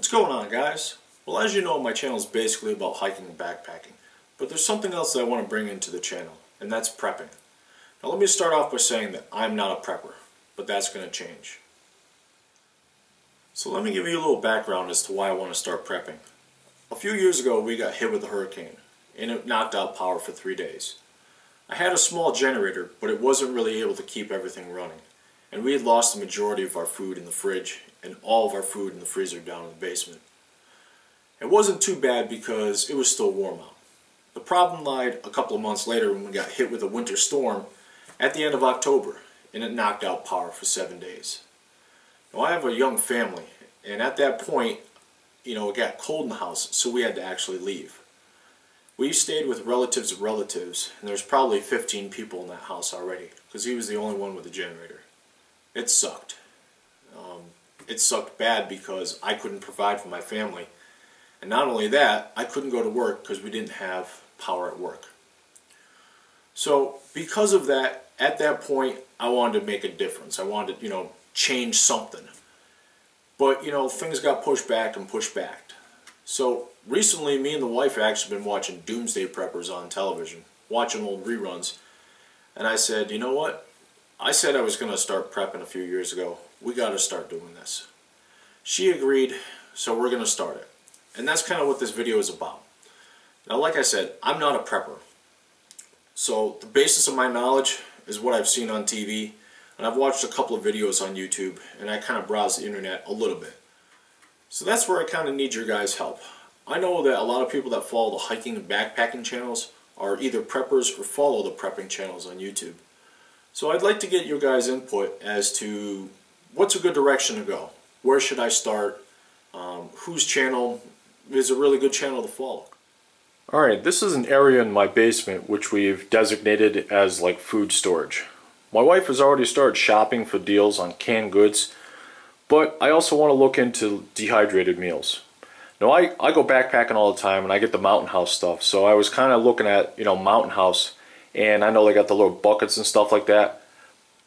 What's going on, guys? Well, as you know, my channel is basically about hiking and backpacking, but there's something else that I want to bring into the channel, and that's prepping. Now let me start off by saying that I'm not a prepper, but that's going to change. So let me give you a little background as to why I want to start prepping. A few years ago we got hit with a hurricane, and it knocked out power for 3 days. I had a small generator, but it wasn't really able to keep everything running, and we had lost the majority of our food in the fridge and all of our food in the freezer down in the basement. It wasn't too bad because it was still warm out. The problem lied a couple of months later when we got hit with a winter storm at the end of October, and it knocked out power for 7 days. Now I have a young family, and at that point, it got cold in the house, so we had to actually leave. We stayed with relatives of relatives, and there's probably 15 people in that house already, because he was the only one with a generator. It sucked. It sucked bad because I couldn't provide for my family. And not only that, I couldn't go to work because we didn't have power at work. So because of that, at that point, I wanted to make a difference. I wanted to, change something. But, things got pushed back and pushed back. So recently, me and the wife have actually been watching Doomsday Preppers on television, watching old reruns. And I said, you know what? I said I was going to start prepping a few years ago. We got to start doing this. She agreed, so we're going to start it. And that's kind of what this video is about. Now, like I said, I'm not a prepper. So the basis of my knowledge is what I've seen on TV, and I've watched a couple of videos on YouTube, and I kind of browse the internet a little bit. So that's where I kind of need your guys' help. I know that a lot of people that follow the hiking and backpacking channels are either preppers or follow the prepping channels on YouTube. So I'd like to get your guys' input as to what's a good direction to go. Where should I start? Whose channel is a really good channel to follow? Alright, this is an area in my basement which we've designated as like food storage. My wife has already started shopping for deals on canned goods, but I also want to look into dehydrated meals. Now I go backpacking all the time and I get the Mountain House stuff, so I was kind of looking at, Mountain House, and I know they got the little buckets and stuff like that,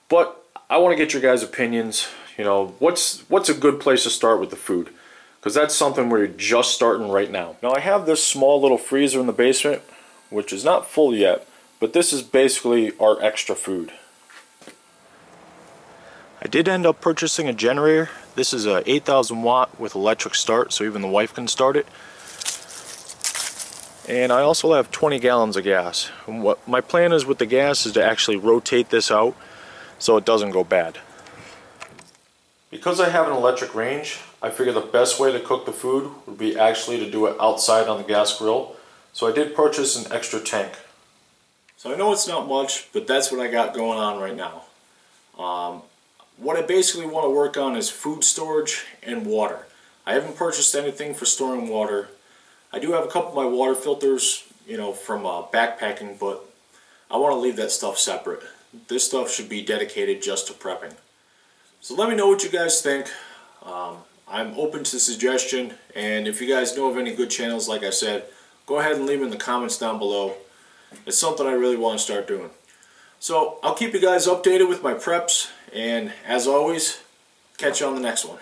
but I want to get your guys' opinions. What's a good place to start with the food? Because that's something we're just starting right now. Now I have this small little freezer in the basement, which is not full yet, but this is basically our extra food. I did end up purchasing a generator. This is a 8,000 watt with electric start, so even the wife can start it. And I also have 20 gallons of gas. And what my plan is with the gas is to actually rotate this out so it doesn't go bad. Because I have an electric range, I figured the best way to cook the food would be actually to do it outside on the gas grill. So I did purchase an extra tank. So I know it's not much, but that's what I got going on right now. What I basically want to work on is food storage and water. I haven't purchased anything for storing water. I do have a couple of my water filters, from backpacking, but I want to leave that stuff separate. This stuff should be dedicated just to prepping. So let me know what you guys think. I'm open to suggestion, and if you guys know of any good channels, like I said, go ahead and leave them in the comments down below. It's something I really want to start doing. So I'll keep you guys updated with my preps, and as always, catch you on the next one.